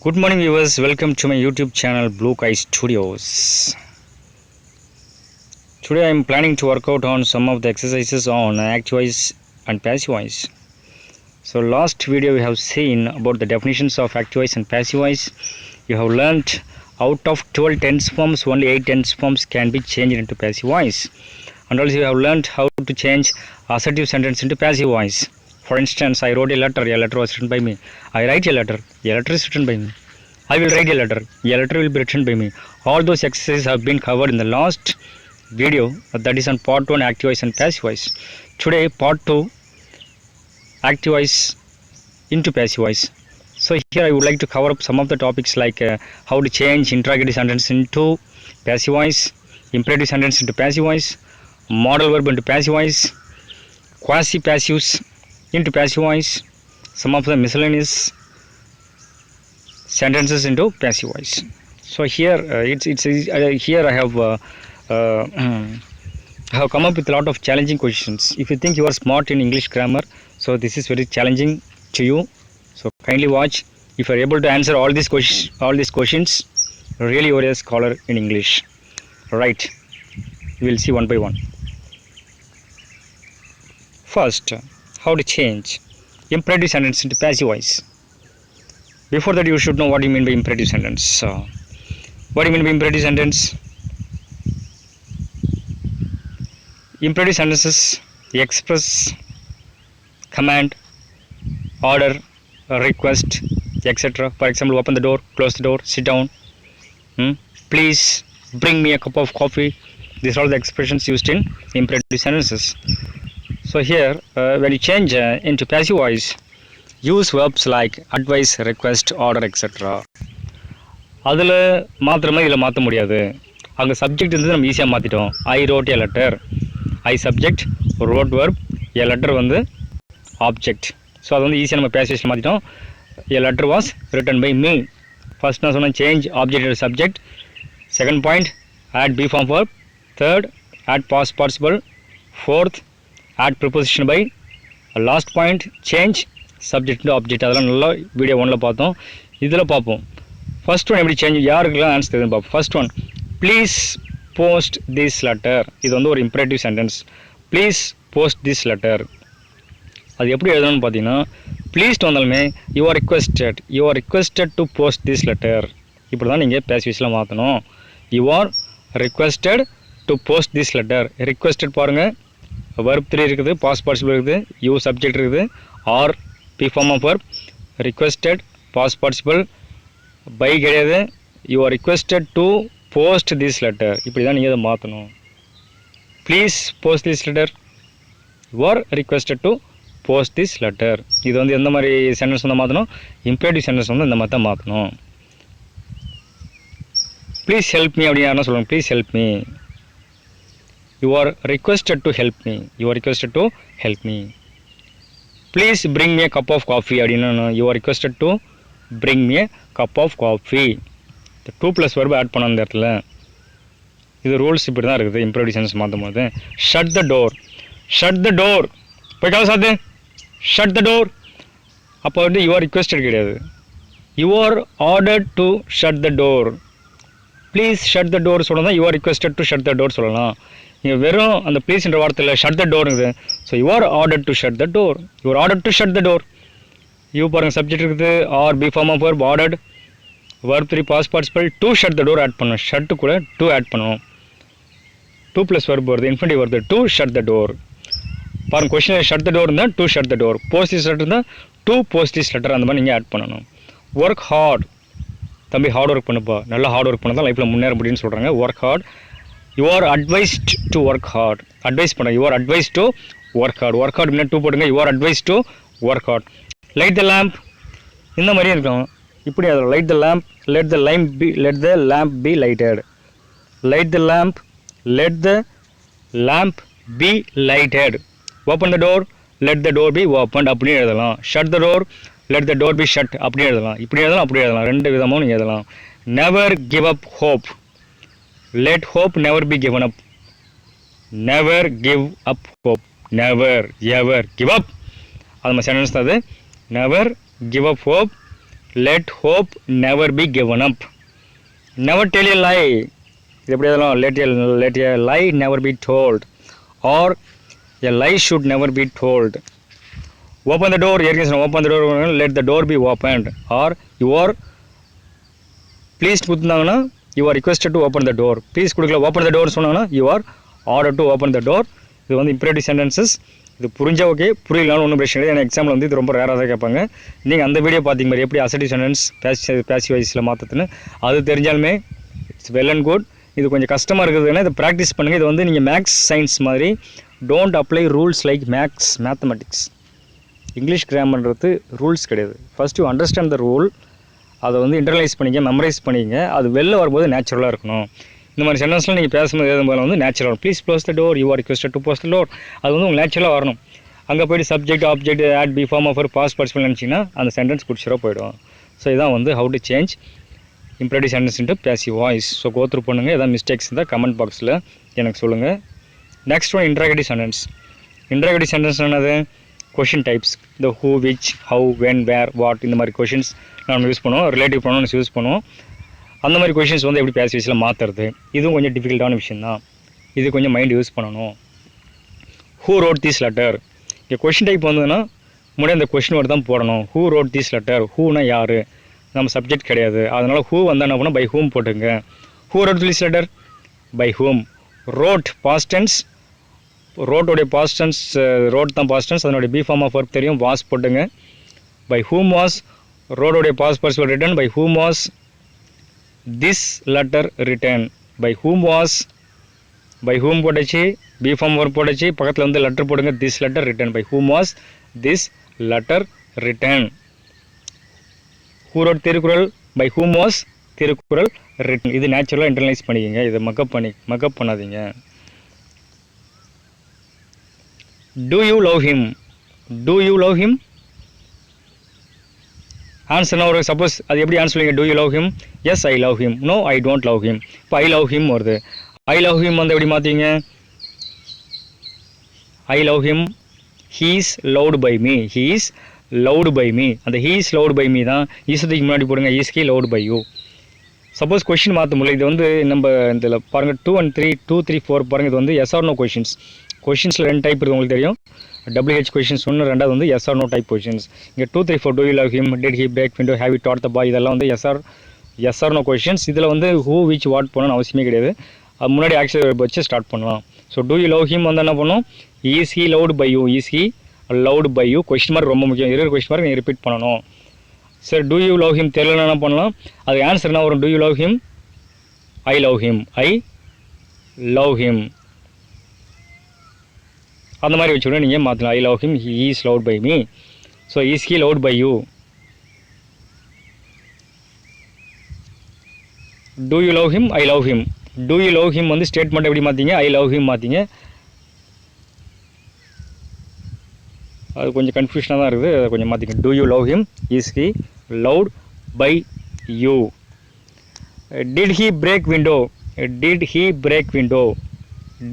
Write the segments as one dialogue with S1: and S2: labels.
S1: Good morning viewers, welcome to my YouTube channel Blue Sky Studios. Today I am planning to work out on some of the exercises on active voice and passive voice. So last video we have seen about the definitions of active voice and passive voice. You have learnt out of 12 tense forms, only 8 tense forms can be changed into passive voice. And also you have learnt how to change assertive sentence into passive voice. For instance, I wrote a letter was written by me. I write a letter is written by me. I will write a letter will be written by me. All those exercises have been covered in the last video, that is on part 1 active voice and passive voice. Today part 2 active voice into passive voice. So here I would like to cover up some of the topics like how to change interrogative sentence into passive voice, imperative sentence into passive voice, modal verb into passive voice, quasi passives into passive voice, some of the miscellaneous sentences into passive voice. So here here I have come up with a lot of challenging questions. If you think you are smart in English grammar, so this is very challenging to you. So kindly watch. If you are able to answer all these questions, really you are a scholar in English. Right? We will see one by one. First, how to change imperative sentence into passive voice. Before that, you should know what you mean by imperative sentence. What do you mean by imperative sentence? Imperative sentences express command, order, request, etc. For example, open the door, close the door, sit down. Please bring me a cup of coffee. These are all the expressions used in imperative sentences. So here, when you change into passive voice, use verbs like advise, request, order, etc. அதில் மாத்திரமா இதில் மாற்ற முடியாது. அங்கே subject இருந்து நம்ம ஈஸியாக மாற்றிட்டோம். I wrote a letter, I subject, wrote verb, a letter வந்து ஆப்ஜெக்ட். ஸோ அது வந்து ஈஸியாக நம்ம பேசிவேஷன் மாற்றிட்டோம். A letter was written by me. First நான் சொன்னேன் change object subject. Second point add be form verb. Third add past participle. Fourth add preposition by. Last point change subject to object. அதெல்லாம் நல்லா வீடியோ 1ல் பார்த்தோம். இதில் பார்ப்போம். First one எப்படி change, யாருக்கெல்லாம் ஆன்சர் தெரியுது பார்ப்போம். First one, please post this letter. இது வந்து ஒரு imperative sentence. Please post this letter. அது எப்படி எழுதணும்னு பார்த்தீங்கன்னா, ப்ளீஸ்ட் வந்தாலுமே you are requested to post this letter. இப்படி தான் நீங்கள் பேசிவிஸில் மாற்றணும். You are requested to post this letter. Requested பாருங்கள், வெர்ப் 3 இருக்குது, பாஸ்ட் பார்ட்டிசிபிள் இருக்குது, யூ சப்ஜெக்ட் இருக்குது, are be form of verb, requested past participle, by கிடையாது, you are requested to post this letter. இப்படி தான் நீங்கள் அதை மாற்றணும். Please post this letter, you are requested to post this letter. இது வந்து எந்த மாதிரி சென்டென்ஸ் வந்து மாற்றணும், இம்பரேட்டிவ் சென்டென்ஸ் வந்து இந்த மாதிரி தான் மாற்றணும். ப்ளீஸ் ஹெல்ப் மீ அப்படின்னு யாருன்னா சொல்லுவாங்க. Please help me, you are requested to help me, you are requested to help me. Please bring me cup of coffee அப்படின்னு you are requested to bring me a cup of coffee. இந்த 2+ verb add பண்ண அந்த இடத்துல. இது rules இப்படி தான் இருக்குது imperative sentence மாற்றும் போது. Shut the door, shut the door, போய் கதை சாத்து, ஷட் த டோர். அப்போ வந்து யூ ஆர் ரிக்வெஸ்டட் கிடையாது, you are ordered to shut the door. Please shut the door சொல்லலாம், you are requested to shut the door சொல்லலாம். நீங்கள் வெறும் அந்த ப்ளீஸ்ன்ற வார்த்தையில் ஷட் த டோருங்குது. So you are ordered to shut the door, you are ordered to shut the door. You பாருங்கள் subject இருக்குது, are be form of verb ordered, verb 3 past participle, to shut the door add பண்ணணும். Shut கூட to add பண்ணணும். 2+ verb வருது, infinitive வருது, to shut the door. பாருங்கள் question shut the door இருந்தால் to shut the door, post this letter இருந்தால் to post this letter. அந்த மாதிரி நீங்கள் ஆட் பண்ணணும். ஒர்க் ஹார்ட், தம்பி ஹார்ட் ஒர்க் பண்ணுப்பா, நல்லா ஹார்ட் ஒர்க் பண்ணால் தான் லைஃப்பில் முன்னேற முடியும்னு சொல்கிறாங்க. Work hard, you are advised to work hard. Advise பண்ண, you are advise to work hard. Work hard முன்னாடி 2 போட்டுங்க, you are advise to work hard. Light the lamp, இந்த மாதிரியே இருக்கும். இப்படி அதில் light the lamp, let the lamp be lighted. Light the lamp, let the lamp be lighted. Open the door, let the door be open அப்படின்னு எழுதலாம். Shut the door, let the door B shut அப்படி எழுதலாம். இப்படி எழுதலாம், அப்படி எழுதலாம். 2 விதமும் நீங்கள் எழுதலாம். Never give up hope, let hope never be given up. Never give up hope, never ever give up. அது மாதிரி சென்டென்ஸ் தான் அது. Never give up hope, let hope never be given up. Never tell a lie. இது எப்படி எதெல்லாம் let a lie never be told, or a lie should never be told. Open the door, open the door, let the door be opened, or you are pleased கொடுத்தாங்கன்னா you are requested to open the door. Please கொடுக்கல open the door சொன்னாங்கன்னா you are ordered to open the door. இது வந்து imperative sentences. இது புரிஞ்சா okay, புரியலனாலும் ஒன்றும் பிரச்சனை இல்லை. ஏன்னா எக்ஸாம்பிள் வந்து இது ரொம்ப ரேராக தான் கேட்பாங்க. நீங்கள் அந்த வீடியோ பார்த்தீங்க மாதிரி எப்படி அசர்டிவ் சென்டென்ஸ் பேசிவ் வாய்ஸில் மாற்றுதுன்னு அது தெரிஞ்சாலுமே இட்ஸ் வெல் அண்ட் குட். இது கொஞ்சம் கஷ்டமாக இருக்குதுன்னா இதை ப்ராக்டிஸ் பண்ணுங்கள். இது வந்து நீங்கள் மேக்ஸ் சயின்ஸ் மாதிரி don't apply rules like mathematics. English கிராமர்ன்றது ரூல்ஸ் கிடையாது. First you understand the rule, அதை வந்து இன்டர்னலைஸ் பண்ணிங்க, மெமரைஸ் பண்ணிங்க. அது வெளில வரும்போது நேச்சுரலாக இருக்கணும். இந்த மாதிரி சென்டென்ஸ்லாம் நீங்கள் பேசும்போது எழுதும்போது வந்து natural please close the door, you are requested to close the door. அது வந்து உங்களுக்கு நேச்சுரலாக வரணும். அங்கே போய்ட்டு subject object add be form of past participle நினச்சிங்கன்னா அந்த சென்டென்ஸ் குடிச்சிட போயிடும். ஸோ இதான் வந்து how to change imperative sentence into passive voice. So go through பண்ணுங்கள். எதாவது மிஸ்டேக்ஸ் இருந்தால் கமெண்ட் பாக்ஸில் எனக்கு சொல்லுங்கள். Next one interrogative sentence. Interrogative sentence என்னது? Question types. இந்த who, which, how, when, where, what இந்த மாதிரி கொஷின்ஸ் நம்ம யூஸ் பண்ணுவோம். ரிலேட்டிவ் ப்ரொனவுன்ஸ் யூஸ் பண்ணுவோம். அந்த மாதிரி கொஷின்ஸ் வந்து எப்படி பேசி வயசில் மாற்றுறது, இதுவும் கொஞ்சம் டிஃபிகல்ட்டான விஷயம் தான். இது கொஞ்சம் மைண்ட் யூஸ் பண்ணணும். Who wrote this letter. இங்கே கொஷின் டைப் வந்ததுன்னா முன்னாடி அந்த கொஷின் வேர்டு தான் போடணும். Who wrote this letter. ஹூனா யார், நம்ம சப்ஜெக்ட் கிடையாது. அதனால் ஹூ வந்தால் என்ன பண்ணால் பை ஹூம் போட்டுங்க. Who wrote this letter, by whom. Wrote past tense, ரோட்டோடைய பாஸ்ட் டென்ஸ், ரோட் தான் பாஸ்ட் டென்ஸ், அதனுடைய பி ஃபார்ம் ஆஃப் வர்ப் தெரியும், வாஸ் போட்டுங்க. பை ஹூம் வாஸ், ரோடோடைய past participle written, by whom was this letter written. by whom was, by whom போட்டாச்சு, be form verb போட்டாச்சு, பக்கத்தில் வந்து லெட்டர் போடுங்க, this letter written. by whom was this letter written. who wrote Thirukkural, by whom was Thirukkural written. இது நேச்சுரலாக internalise பண்ணிக்கங்க. இதை mug up பண்ணாதீங்க. do you love him, do you love him. ஆன்சர்னா ஒரு சப்போஸ் அது எப்படி ஆன்சர் சொல்லுவீங்க? Do you love him, yes I love him, no I don't love him. இப்போ ஐ லவ் ஹிம் வருது. ஐ லவ் ஹிம் வந்து எப்படி மாற்றுவீங்க? I love him, he is loved by me, he is loved by me. அந்த he is loved by me தான் ஈஸத்துக்கு முன்னாடி போடுங்க, is he loved by you. Suppose question மாற்ற முடியல. இது வந்து நம்ம இதில் பாருங்கள் 2 and 3, 2, 3, 4 பாருங்கள். இது வந்து எஸ் ஆர் நோ கொஷின்ஸ். கொஷின்ஸில் 2 டைப் இருக்குது உங்களுக்கு தெரியும். WH கொஷின்ஸ் ஒன்று, ரெண்டாவது வந்து yes or no type questions. இங்கே 2, 3, 4 do you love him, did he break window, have you taught the boy, இதெல்லாம் வந்து எஸ் ஆர் நோ கொஷின்ஸ். இதில் வந்து ஹூ, விச், வாட் போகணும்னு அவசியமே கிடையாது. அது முன்னாடி ஆக்சுவலி வச்சு ஸ்டார்ட் பண்ணலாம். So do you love him வந்து என்ன பண்ணணும்? Is he loved by you, is he loved by you. Question mark ரொம்ப முக்கியம். இருக்கிற கொஷின் மார்க் நீங்கள் ரிப்பீட் பண்ணணும். சரி, டூ யூ லவ் ஹிம் தெரியலன்னா என்ன பண்ணலாம்? அது ஆன்சர் என்ன வரும்? Do you love him, I love him, I love him. அந்த மாதிரி வச்சுக்கூட நீங்கள் மாற்றலாம். I love him, he is loved by me. So is he loved by you. Do you love him, I love him. Do you love him வந்து statement எப்படி மாற்றிங்க? ஐ love him மாற்றிங்க. அது கொஞ்சம் கன்ஃபியூஷனாக தான் இருக்குது, அதை கொஞ்சம் மாற்றிங்க. Do you love him, is he loved by you. Did he break window, did he break window,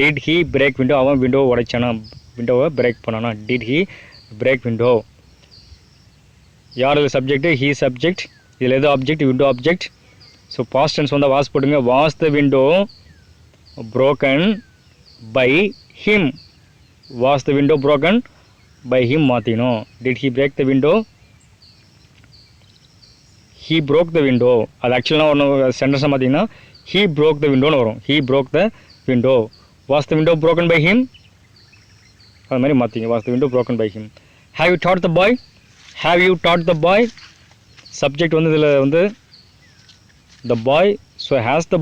S1: did he break window. அவன் விண்டோவை உடைச்சானா, விண்டோவை பிரேக் பண்ணானா. Did he break window. யார் இது சப்ஜெக்ட்? He subject. இதில் எது object? Window object. So past tense வந்து வாஸ் போடுங்க. Was the window broken by him, was the window broken by him மாற்றினோம். did he break the window, he broke the window. அது ஆக்சுவலாக ஒன்று சென்டென்ஸாக பார்த்தீங்கன்னா he broke the window வரும். he broke the window. was the window broken by him, அது மாதிரி மாற்றிங்க. was the window broken by him. have you taught the boy, have you taught the boy. Subject வந்து இதில் வந்து the boy. so has the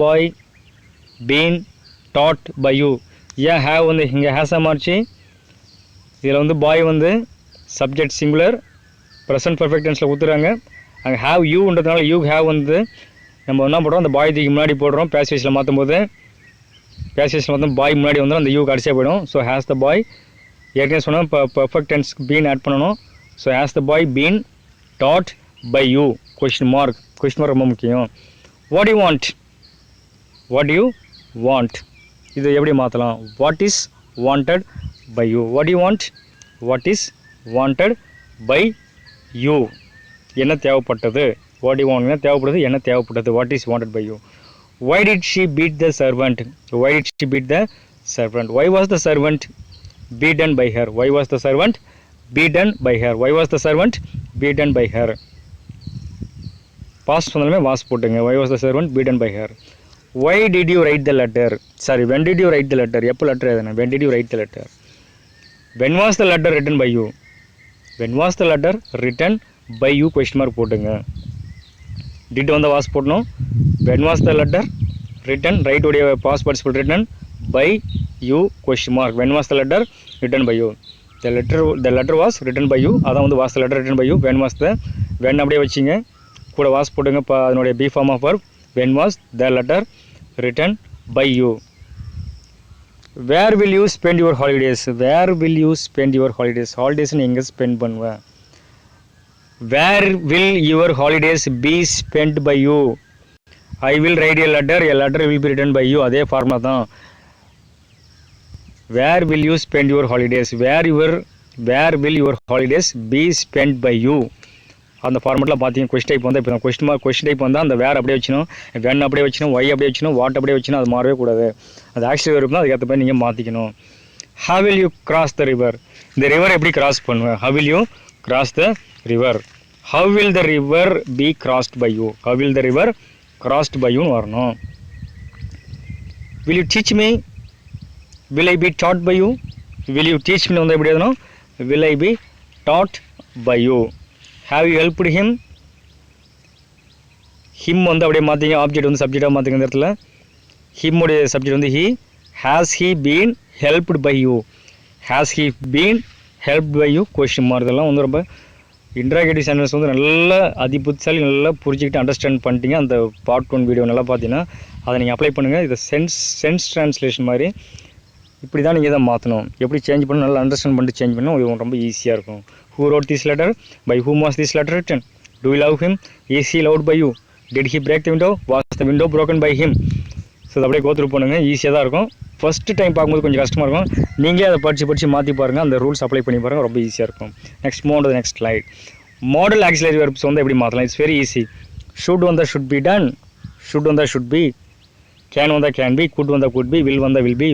S1: boy been taught by you. ஏன் have வந்து இங்கே ஹேஸாக மாறிச்சு? இதில் வந்து பாய் வந்து சப்ஜெக்ட் சிங்குலர் ப்ரெசன்ட் பர்ஃபெக்ட் டென்ஸில் ஊற்றுறாங்க. அங்கே ஹேவ் யூன்றதுனால யூ ஹேவ் வந்து நம்ம என்ன பண்ணுறோம்? அந்த பாய் தூக்கி முன்னாடி போடுறோம். பேசிவேஸில் மாற்றும் போது பேசிவேஸில் வந்து பாய் முன்னாடி வந்து அந்த யூ கடைசியாக போயிடும். ஸோ ஹேஸ் த பாய் ஏற்கனவே சொன்னால் இப்போ பர்ஃபெக்ட் டென்ஸ் பீன் ஆட் பண்ணணும். So has the boy been taught by you. Question mark ரொம்ப முக்கியம். What you want, what you want இது எப்படி மாற்றலாம்? What is wanted by you. What you want, what is wanted by you. என்ன தேவைப்பட்டது, what you want தேவைப்படுது, என்ன தேவைப்பட்டது, what is wanted by you. Why did she beat the servant? Why did she beat the servant? Why was the servant beaten by her? Why was the servant beaten by her? Why was the servant beaten by her? Past சொன்னாலுமே was போட்டுங்க. Why was the servant beaten by her? Why did you write the letter? Sorry, when did you write the letter? எப்போ letter எழுதுன? When did you write the letter? When was the letter written by you? When was the letter written by you? Question mark போட்டுங்க. Did வந்து was போடணும். When was the letter written? Right உடைய past participle written by you? Question mark. When was the letter written by you? The letter was written by you. அதான் வந்து was the letter written by you. When was the, when அப்படியே வச்சிங்க, கூட was போடுங்க. அதனுடைய be form of verb. When was the letter written by you? Where will you spend your holidays? Where will you spend your holidays? Holidays நீ எங்க spend பண்ணுவ? Where will your holidays be spent by you? I will write a letter will be written by you. அதே formula தான். Where will you spend your holidays? Where will your holidays be spent by you? அந்த ஃபார்மெட்டில் பார்த்தீங்க. Question type வந்து இப்போ question type வந்தால் அந்த வேர் அப்படியே வச்சுணும், when அப்படியே வச்சுணும், ஒய் அப்படியே வச்சுணும், வாட் அப்படியே வச்சுணும். அது மாறவே கூடாது. அது ஆக்சுவலி வரும்னா அதுக்கேற்ற மாதிரி நீங்கள் மாற்றிக்கணும். How will you cross the river? இந்த ரிவர் எப்படி கிராஸ் பண்ணுவேன்? How will you cross the river? How will the river be crossed by you? How will the river crossed by you வரணும். Will you teach me? Will I be taught by you? Will you teach me வந்து எப்படி எழுதணும்? Will I be taught by you? Have you helped him? Him வந்து அப்படியே மாற்றிங்க. Object வந்து சப்ஜெக்டாக மாற்றுங்க. இந்த இடத்துல him உடைய சப்ஜெக்ட் வந்து he. Has he been helped by you? Has he been helped by you? Question mark. இதெல்லாம் வந்து ரொம்ப இன்ட்ராகேட்டிவ் சென்டென்ஸ் வந்து நல்லா புத்திசாலி நல்லா புரிஞ்சுக்கிட்டு அண்டர்ஸ்டாண்ட் பண்ணிட்டீங்க. அந்த பார்ட் 1 வீடியோ நல்லா பார்த்தீங்கன்னா அதை நீங்கள் அப்ளை பண்ணுங்கள். இது சென்ஸ் ட்ரான்ஸ்லேஷன் மாதிரி இப்படி தான் நீங்கள் இதை மாற்றணும். எப்படி சேஞ்ச் பண்ணணும் நல்லா அண்டர்ஸ்டாண்ட் பண்ணிட்டு சேஞ்ச் பண்ணணும். இது ரொம்ப ஈஸியாக இருக்கும். Who wrote this letter? By whom was this letter written? Do you love him? Is he loved by you? Did he break the window? Was the window broken by him? So அதை அப்படியே go through பண்ணுங்கள். ஈஸியாக தான் இருக்கும். First time பார்க்கும்போது கொஞ்சம் கஷ்டமாக இருக்கும். நீங்களே அதை படித்து மாற்றி பாருங்கள். அந்த ரூல்ஸ் அப்ளை பண்ணி பாருங்கள். ரொம்ப ஈஸியாக இருக்கும். Next move to the next slide. Model auxiliary verbs வந்து எப்படி மாற்றலாம்? It's very easy. ஷுட் வந்தால் ஷுட் பி டன், ஷுட் வந்தால் ஷுட் பி, கேன் வந்தால் கேன் பி, குட் வந்தால் குட் பி, வில் வந்தால் வில் பி,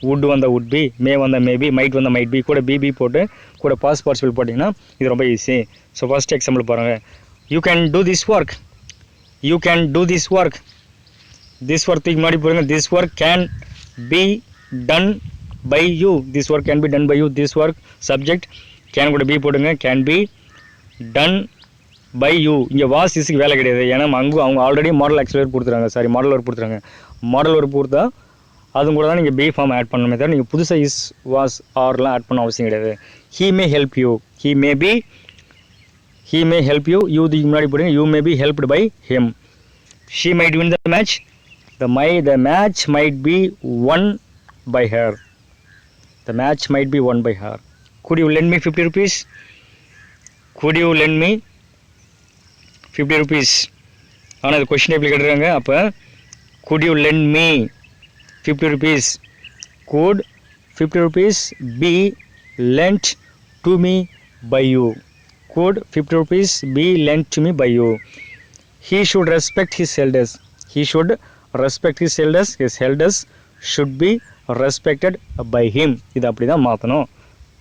S1: would வந்தால் would be, மே வந்தால் மே பி, மைட் வந்தால் மைட் பி, கூட பிபி போட்டு கூட பாஸ்ட் பார்ட்டிசிபிள் போட்டிங்கன்னா இது ரொம்ப ஈஸி. ஸோ ஃபர்ஸ்ட் எக்ஸாம்பிள் பாருங்கள். You can do this work, you can do this work. This ஒர்க்கு முன்னாடி போடுங்க. This work can be done by you. This work can be done by you. This work subject can கூட be போடுங்க. Can be done by you. இங்கே was இஸ்க்கு வேலை கிடையாது. ஏன்னா அவங்க ஆல்ரெடி மாடல் ஆக்சிலரி கொடுத்துறாங்க. சாரி, மாடல் ஒர்க் கொடுத்துறாங்க. மாடல் ஒர்க் கொடுத்தா அதுவும் கூட தான் நீங்கள் பி ஃபார்ம் ஆட் பண்ணணுமே தவிர நீங்கள் புதுசாக இஸ் வாஸ் ஆர்லாம் ஆட் பண்ண அவசியம் கிடையாது. He may help you, he may help you. You இதுக்கு முன்னாடி போடுங்க. You may be helped by him. She might win the match, the match might be won by her. The match might be won by her. Could you lend me 50 rupees? Could you lend me 50 rupees? ஆனால் இது question எப்படி கேட்டுருக்காங்க. அப்போ could you lend me 50 rupees? Could 50 rupees be lent to me by you? Could 50 rupees be lent to me by you? He should respect his elders. He should respect his elders. His elders should be respected by him. இது அப்படி தான் மாற்றணும்.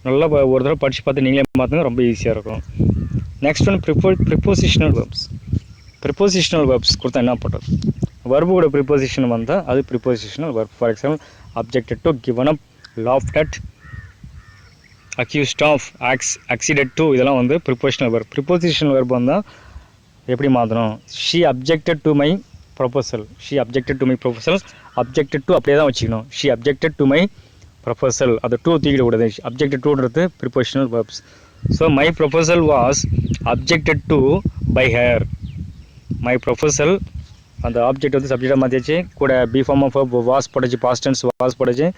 S1: நல்லா ஒரு தடவை படித்து பார்த்து நீங்களே மாற்றுங்க. ரொம்ப ஈஸியாக இருக்கும். Next one prepositional verbs. Prepositional verbs கொடுத்தா என்ன பண்ணுறது? வர்போட ப்ரிப்போசிஷன் வந்தால் அது prepositional verb. For example objected to, given up, laughed at, accused of, acceded to, இதெல்லாம் வந்து ப்ரிப்போசிஷனல் வர்ப். ப்ரிப்போசிஷனல் வர்ப் வந்தால் எப்படி மாற்றணும்? She objected to my proposal. She objected to my proposal. Objected to அப்படியே தான் வச்சுக்கணும். She objected to my proposal. அது to தூக்கிட கூடாது. அப்ஜெக்டட் டுன்றது prepositional verbs. So my proposal was objected to by her. My proposal அந்த object வந்து சப்ஜெக்டாக மாற்றியாச்சு. கூட பி ஃபார்ம் ஆஃப் வாஸ் போட்டுச்சு, பாஸ்ட் டென்ஸ் வாஸ் போட்டுச்சு.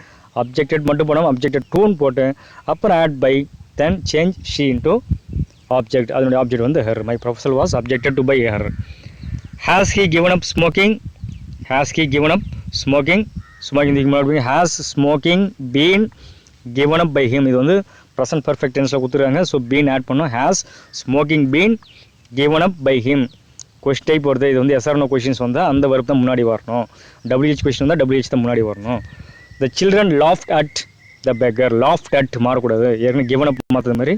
S1: அப்ஜெக்டட் மட்டும் போனோம், அப்ஜெக்டட் டூன்னு போட்டு அப்புறம் add by, then change she into object. அதனுடைய ஆப்ஜெக்ட் வந்து her. My proposal was objected to by her. Has he given up smoking? Has he given up smoking? Smoking has smoking been given up by him. இது வந்து present perfect டென்ஸில் கொடுத்துருக்காங்க. So been add பண்ணோம். Has smoking been given up by him. Question type வருது, இது வந்து SR no questions வந்தால் அந்த verb தான் முன்னாடி வரணும். WH கொஸ்டின் வந்தால் WH தான் முன்னாடி வரணும். The children laughed at the beggar. laughed at மாறக்கூடாது, ஏற்கனவே given up மாற்ற மாதிரி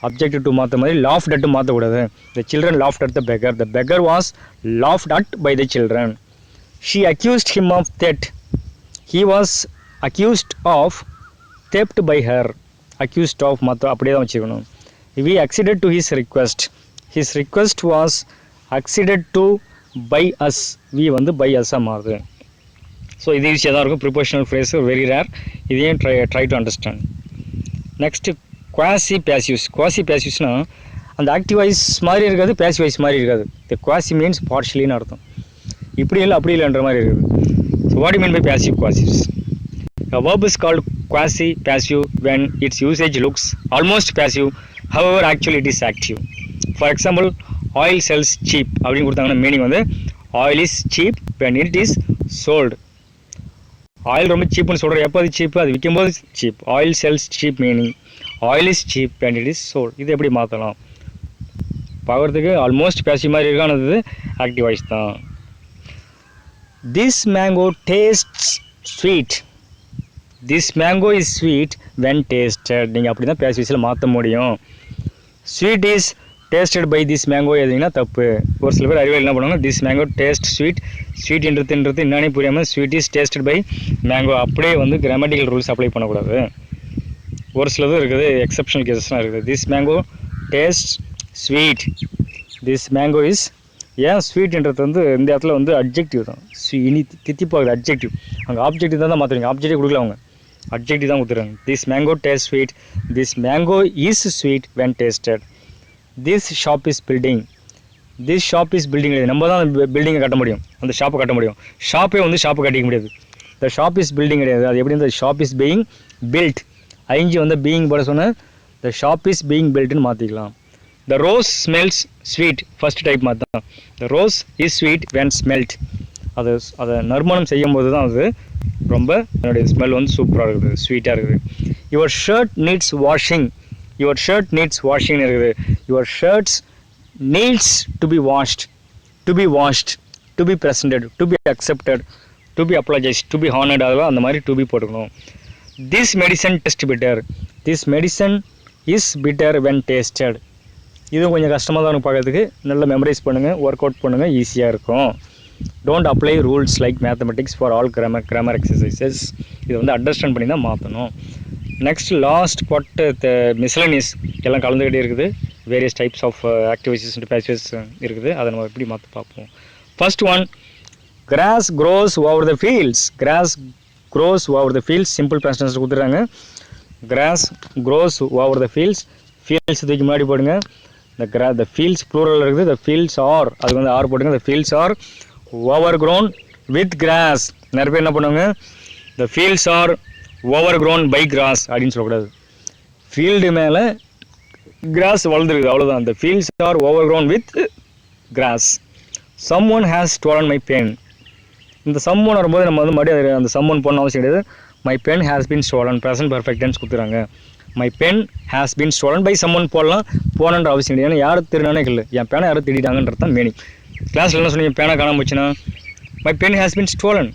S1: objective to மாற்ற மாதிரி laughed at மாற்றக்கூடாது. The children laughed at the beggar. The beggar was laughed at by the children. She accused him of theft. He was accused of theft by her. accused of மாற்ற அப்படியே தான் வச்சுக்கணும். We acceded to his request. His request was acceded to by us. we வந்து by us மாறுது. So இது ஈஸியாக தான் இருக்கும். ப்ரிப்போஷனல் ஃப்ரேஸ் வெரி ரேர், இதையும் try to understand. Next quasi passives. Quasi பேசிவ்ஸ்னால் அந்த ஆக்டிவ் வாய்ஸ் மாதிரி இருக்காது, பேசிவ் வாய்ஸ் மாதிரி இருக்காது. த குவாசி மீன்ஸ் பார்ஷியலின்னு அர்த்தம். இப்படி இல்லை அப்படி இல்லைன்ற மாதிரி இருக்குது. So what you mean by passive quasives? A verb is called quasi passive when its usage looks almost passive, however actually it is active. For example, oil sells cheap அப்படின்னு கொடுத்தாங்கன்னா meaning வந்து oil is cheap when it is sold. Oil ரொம்ப சீப்புன்னு சொல்கிற, எப்போ அது cheap, அது விற்கும்போது cheap. Oil sells cheap meaning oil is cheap when it is sold. இது எப்படி மாற்றலாம்? பார்க்குறதுக்கு ஆல்மோஸ்ட் பேசிவ் மாதிரி இருக்கானது ஆக்டிவ் வாய்ஸ் தான். This mango tastes sweet. This mango is sweet when tasted. நீங்கள் அப்படி தான் பேசிவ்ஸில் மாற்ற முடியும். Sweet is tasted by this mango எதுங்கன்னா தப்பு. ஒரு சில பேர் அறிவியல் என்ன பண்ணுவாங்க, this mango taste sweet. ஸ்வீட்ன்றது என்னன்னே புரியாமல் sweet is tasted by mango அப்படியே வந்து கிராமட்டிக்கல் ரூல்ஸ் அப்ளை பண்ணக்கூடாது. ஒரு சிலது இருக்குது, எக்ஸப்ஷனல் கேசஸ்லாம் இருக்குது. This mango taste sweet. This mango is ஏன் ஸ்வீட்ன்றது வந்து இந்த இடத்துல வந்து அப்ஜெக்டிவ் தான். இனி தித்திப்பாகுது அப்ஜெக்டிவ். அங்கே ஆப்ஜெக்டிவ் தான் மாற்றுறீங்க, ஆப்ஜெக்டிவ் கொடுக்கல அவங்க, அப்ஜெக்டிவ் தான் கொடுத்துருக்காங்க. This mango taste sweet. This mango is sweet when tasted. This shop is building. This shop is building கிடையாது, நம்ம தான் அந்த பில்டிங்கை கட்ட முடியும், அந்த ஷாப்பை கட்ட முடியும். ஷாப்பே வந்து ஷாப்பை கட்டிக்க முடியாது. த ஷாப் இஸ் பில்டிங் கிடையாது. அது எப்படி இந்த ஷாப் இஸ் பீயிங் பில்ட், ஐஞ்சி வந்து பீயிங் போட சொன்ன த ஷாப் இஸ் பீயிங் பில்ட்னு மாற்றிக்கலாம். The rose smells sweet, first type மாதிரி தான். The rose is sweet when smelt. அதை நறுமணம் செய்யும் போது தான் அது ரொம்ப என்னுடைய ஸ்மெல் வந்து சூப்பராக இருக்குது, ஸ்வீட்டாக இருக்குது. Your shirt needs washing. Your shirt needs வாஷிங்னு இருக்குது. Your shirts needs to be washed, to be washed, to be presented, to be accepted, to be apologized, to be honored. அதெல்லாம் அந்த மாதிரி to be போட்டுக்கணும். This medicine tastes bitter. This medicine is bitter when tasted. இது கொஞ்சம் கஷ்டமாக தான் இருக்கும் பார்க்கறதுக்கு. நல்லா மெமரைஸ் பண்ணுங்கள், ஒர்க் அவுட் பண்ணுங்கள், ஈஸியாக இருக்கும். Don't apply rules like mathematics for all grammar exercises. இது வந்து அண்டர்ஸ்டாண்ட் பண்ணி தான் மாற்றணும். நெக்ஸ்ட் லாஸ்ட் பார்ட் மிஸ்லனியஸ் எல்லாம் கலந்துக்கிட்டே இருக்குது. Various types of activities and passes இருக்குது. அதை நம்ம எப்படி மாற்ற பார்ப்போம். First one, grass grows over the fields. Grass grows over the fields simple presents கொடுத்துட்றாங்க. Grass grows over the fields. Fields தூக்கி முன்னாடி போடுங்க. த ஃபீல்ட்ஸ் ப்ளூரல் இருக்குது. த ஃபீல்ட்ஸ் ஆர், அதுக்கு வந்து ஆர் போடுங்க. The fields are overgrown with grass. நிறைய பேர் என்ன பண்ணுவாங்க, the fields are overgrown by grass அப்படின்னு சொல்லக்கூடாது. ஃபீல்டு மேலே கிராஸ் வளர்ந்துருக்குது, அவ்வளோதான். the fields are overgrown with grass. someone has stolen my pen. இந்த someone வரும்போது நம்ம வந்து மறுபடியும் அந்த someone போடணும் அவசியம் கிடையாது. my pen has been stolen, present perfect tense கொடுத்துறாங்க. my pen has been stolen by someone போடலாம், போனன்ற அவசியம் கிடையாது. ஏன்னா யார் திருடானே இல்லை, என் பேனை யாரும் திருடிட்டாங்கன்றது தான் மீனிங். கிளாஸில் என்ன சொன்னீங்க, பேனை காணாம போச்சுன்னா my pen has been stolen,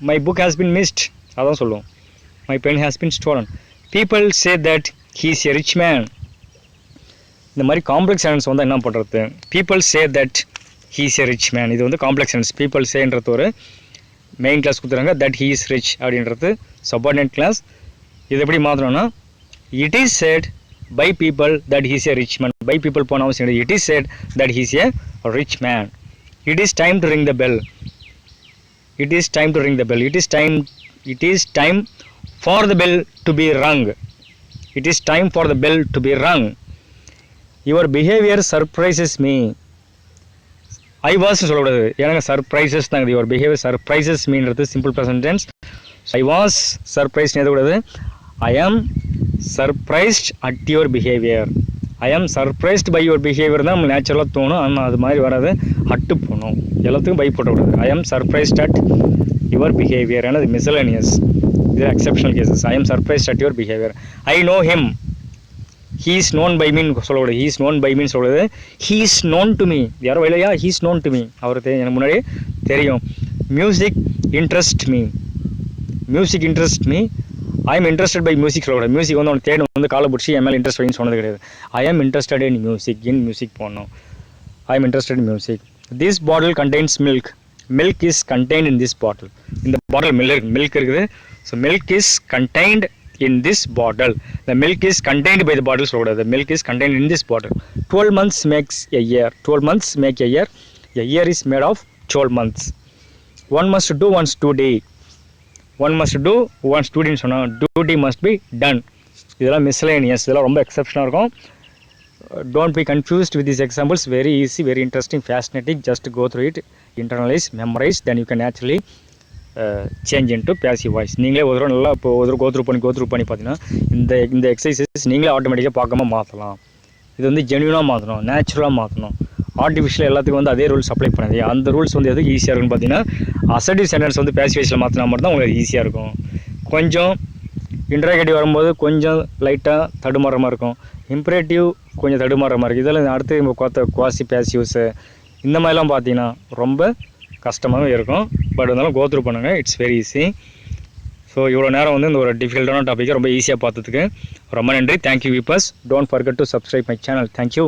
S1: my book has been missed, அதான் சொல்லுவோம். my pen has been stolen. people say that he is a rich man. இந்த மாதிரி காம்ப்ளெக்ஸ் சென்டென்ஸ் வந்து என்ன பண்ணுறது, people say that he is a rich man. இது வந்து complex sentence. People சேன்றது ஒரு மெயின் கிளாஸ் கொடுத்துறாங்க. தட் ஹீ இஸ் ரிச் அப்படின்றது சப்பார்டினேட் கிளாஸ். இது எப்படி மாற்றணும்னா, it is said by people that he is a rich man. By people போன அவசியம் கிடையாது. It is said that he is a rich man. It is time to ring the bell. It is time to ring the bell. It is time for the bell to be rung. It is time for the bell to be rung. Your behaviour surprises me. I was சொல்லக்கூடாது, எனக்கு surprises தான். Your behaviour surprises மீன்றது simple present tense. I was surprised எழுதக்கூடாது. I am surprised at your behaviour. I am surprised by your behaviour தான் நேச்சுரலாக தோணும். ஆனால் அது மாதிரி வராது, அட்டு போகணும். எல்லாத்துக்கும் by போட்டக்கூடாது. I am surprised at your behaviour. ஏன்னா அது மிஸ்லனியஸ், இது exceptional cases. I am surprised at your behaviour. I know him. he is known by me சொல்லக்கூடாது, he is known by me சொல்லுது, he is known to me. யாரோ இல்லையா, he is known to me, அவருக்கு எனக்கு முன்னாடியே தெரியும். Music interest me, music interest me. I am interested by music சொல்லக்கூடாது. Music வந்து அவனுக்கு தேடும் வந்து காலை பிடிச்சி என் மேலே இன்ட்ரெஸ்ட் வைன்னு சொன்னது கிடையாது. I am interested in music, in music போடணும். I am interested in music. This bottle contains milk, milk is contained in this bottle. இந்த பாட்டில் மில்க் இருக்குது. So milk is contained in this bottle. The milk is contained by the bottle. So the milk is contained in this bottle. 12 months makes a year. 12 months make a year. A year is made of 12 months. One must do one's duty. One must do one's duty. Duty must be done. இதெல்லாம் miscellaneous. இதெல்லாம் ரொம்ப எக்ஸெப்ஷனாக இருக்கும். Don't be confused with these examples. Very easy, very interesting, fascinating. Just go through it, internalize, memorize. Then you can actually change into passive voice. நீங்களே ஒரு தடவை நல்லா இப்போ ஒரு கோத்ரூ பண்ணி பார்த்தீங்கன்னா இந்த எக்ஸசைசஸ் நீங்களே ஆட்டோமேட்டிக்காக பார்க்காம மாற்றலாம். இது வந்து ஜென்யூனாக மாற்றணும், நேச்சுரலாக மாற்றணும். ஆர்டிஃபிஷியல் எல்லாத்துக்கும் வந்து அதே ரூல்ஸ் அப்ளை பண்ணாது. அந்த ரூல்ஸ் வந்து எதுக்கு ஈஸியாக இருக்குன்னு பார்த்தீங்கன்னா அசர்டிவ் சென்டென்ஸ் வந்து பேசிவ் வாய்ஸில் மாற்றினா மட்டும் தான் உங்களுக்கு ஈஸியாக இருக்கும். கொஞ்சம் இன்ட்ராகேட்டிவ் வரும்போது கொஞ்சம் லைட்டாக தடுமாறுற மாதிரி இருக்கும். இம்ப்ரேட்டிவ் கொஞ்சம் தடுமாறுற மாதிரி இருக்குது. இதெல்லாம் அடுத்து குவாசி பேசிவ்ஸு இந்த மாதிரிலாம் பார்த்தீங்கன்னா ரொம்ப கஷ்டமாகவே இருக்கும். பட் இருந்தாலும் கோத்ரூ பண்ணுங்கள், இட்ஸ் வெரி ஈஸி. ஸோ இவ்வளோ நேரம் வந்து இந்த ஒரு டிஃபிகல்ட்டான டாப்பிக்கை ரொம்ப ஈஸியாக பார்த்ததுக்கு ரொம்ப நன்றி. Thank you viewers. Don't forget to subscribe my channel. Thank you.